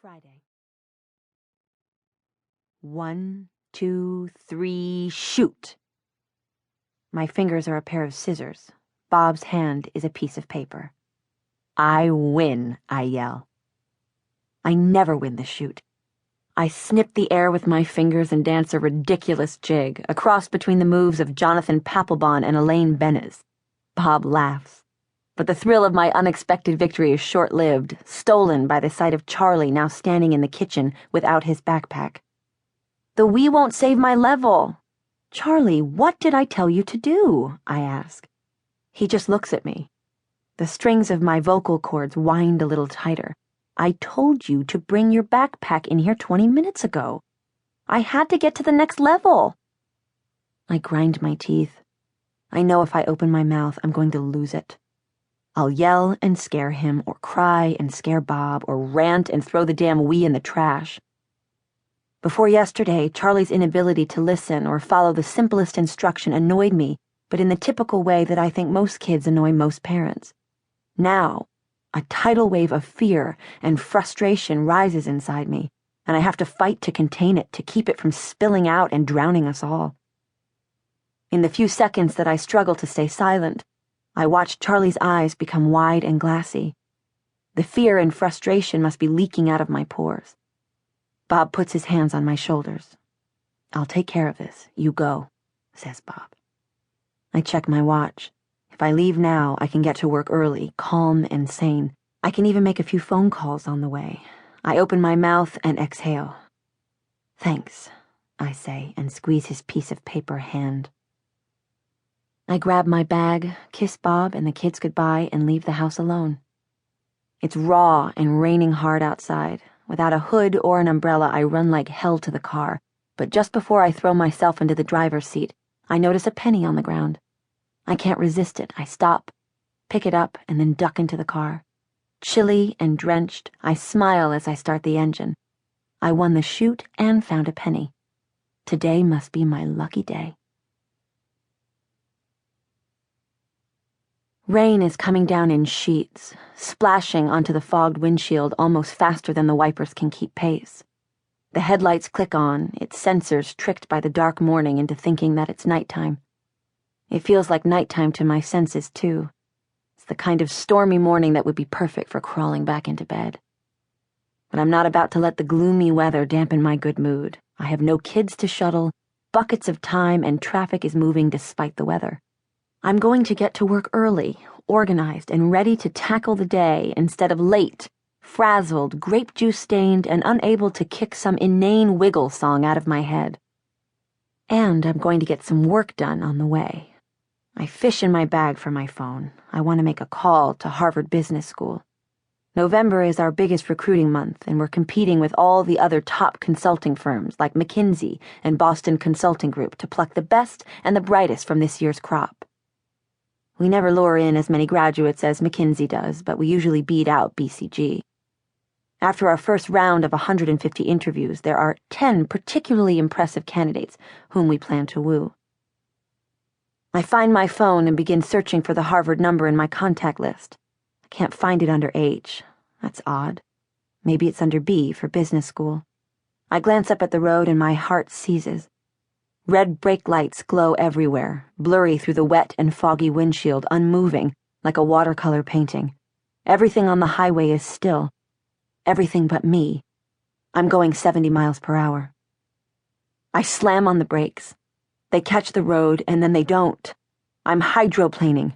Friday. 1, 2, 3, shoot! My fingers are a pair of scissors. Bob's hand is a piece of paper. I win, I yell. I never win the shoot. I snip the air with my fingers and dance a ridiculous jig, a cross between the moves of Jonathan Papelbon and Elaine Benes. Bob laughs. But the thrill of my unexpected victory is short-lived, stolen by the sight of Charlie now standing in the kitchen without his backpack. The "we won't save my level." "Charlie, what did I tell you to do?" I ask. He just looks at me. The strings of my vocal cords wind a little tighter. I told you to bring your backpack in here 20 minutes ago. I had to get to the next level. I grind my teeth. I know if I open my mouth, I'm going to lose it. I'll yell and scare him, or cry and scare Bob, or rant and throw the damn "we" in the trash. Before yesterday, Charlie's inability to listen or follow the simplest instruction annoyed me, but in the typical way that I think most kids annoy most parents. Now, a tidal wave of fear and frustration rises inside me, and I have to fight to contain it, to keep it from spilling out and drowning us all. In the few seconds that I struggle to stay silent, I watch Charlie's eyes become wide and glassy. The fear and frustration must be leaking out of my pores. Bob puts his hands on my shoulders. "I'll take care of this. You go," says Bob. I check my watch. If I leave now, I can get to work early, calm and sane. I can even make a few phone calls on the way. I open my mouth and exhale. "Thanks," I say, and squeeze his piece of paper hand. I grab my bag, kiss Bob and the kids goodbye, and leave the house alone. It's raw and raining hard outside. Without a hood or an umbrella, I run like hell to the car, but just before I throw myself into the driver's seat, I notice a penny on the ground. I can't resist it. I stop, pick it up, and then duck into the car. Chilly and drenched, I smile as I start the engine. I won the shoot and found a penny. Today must be my lucky day. Rain is coming down in sheets, splashing onto the fogged windshield almost faster than the wipers can keep pace. The headlights click on, its sensors tricked by the dark morning into thinking that it's nighttime. It feels like nighttime to my senses, too. It's the kind of stormy morning that would be perfect for crawling back into bed. But I'm not about to let the gloomy weather dampen my good mood. I have no kids to shuttle, buckets of time, and traffic is moving despite the weather. I'm going to get to work early, organized, and ready to tackle the day instead of late, frazzled, grape juice stained, and unable to kick some inane wiggle song out of my head. And I'm going to get some work done on the way. I fish in my bag for my phone. I want to make a call to Harvard Business School. November is our biggest recruiting month, and we're competing with all the other top consulting firms like McKinsey and Boston Consulting Group to pluck the best and the brightest from this year's crop. We never lure in as many graduates as McKinsey does, but we usually beat out BCG. After our first round of 150 interviews, there are 10 particularly impressive candidates whom we plan to woo. I find my phone and begin searching for the Harvard number in my contact list. I can't find it under H. That's odd. Maybe it's under B for business school. I glance up at the road and my heart seizes. Red brake lights glow everywhere, blurry through the wet and foggy windshield, unmoving, like a watercolor painting. Everything on the highway is still. Everything but me. I'm going 70 miles per hour. I slam on the brakes. They catch the road, and then they don't. I'm hydroplaning.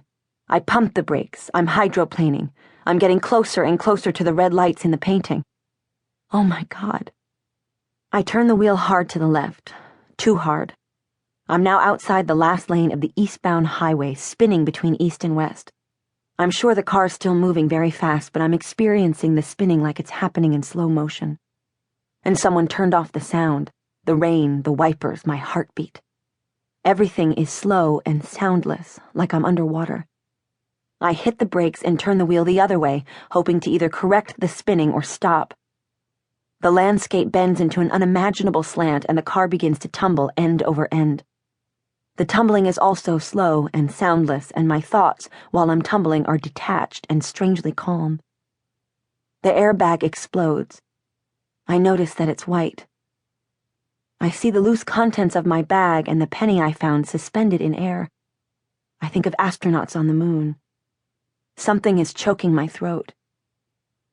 I pump the brakes. I'm hydroplaning. I'm getting closer and closer to the red lights in the painting. Oh my God. I turn the wheel hard to the left. Too hard. I'm now outside the last lane of the eastbound highway, spinning between east and west. I'm sure the car's still moving very fast, but I'm experiencing the spinning like it's happening in slow motion. And someone turned off the sound, the rain, the wipers, my heartbeat. Everything is slow and soundless, like I'm underwater. I hit the brakes and turn the wheel the other way, hoping to either correct the spinning or stop. The landscape bends into an unimaginable slant, and the car begins to tumble end over end. The tumbling is also slow and soundless, and my thoughts, while I'm tumbling, are detached and strangely calm. The airbag explodes. I notice that it's white. I see the loose contents of my bag and the penny I found suspended in air. I think of astronauts on the moon. Something is choking my throat.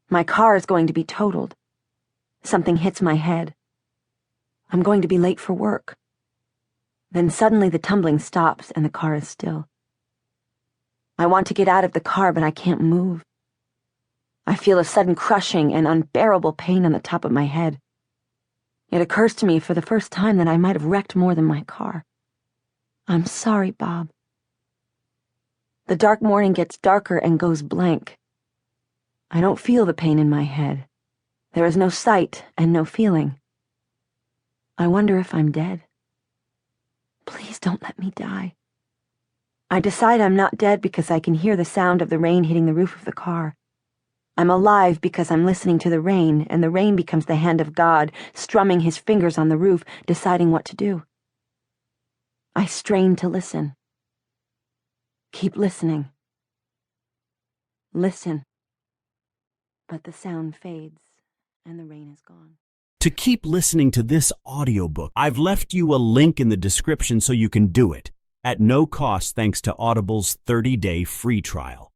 My car is going to be totaled. Something hits my head. I'm going to be late for work. Then suddenly the tumbling stops and the car is still. I want to get out of the car, but I can't move. I feel a sudden crushing and unbearable pain on the top of my head. It occurs to me for the first time that I might have wrecked more than my car. I'm sorry, Bob. The dark morning gets darker and goes blank. I don't feel the pain in my head. There is no sight and no feeling. I wonder if I'm dead. Please don't let me die. I decide I'm not dead because I can hear the sound of the rain hitting the roof of the car. I'm alive because I'm listening to the rain, and the rain becomes the hand of God, strumming his fingers on the roof, deciding what to do. I strain to listen. Keep listening. Listen. But the sound fades, and the rain is gone. To keep listening to this audiobook, I've left you a link in the description so you can do it, at no cost thanks to Audible's 30-day free trial.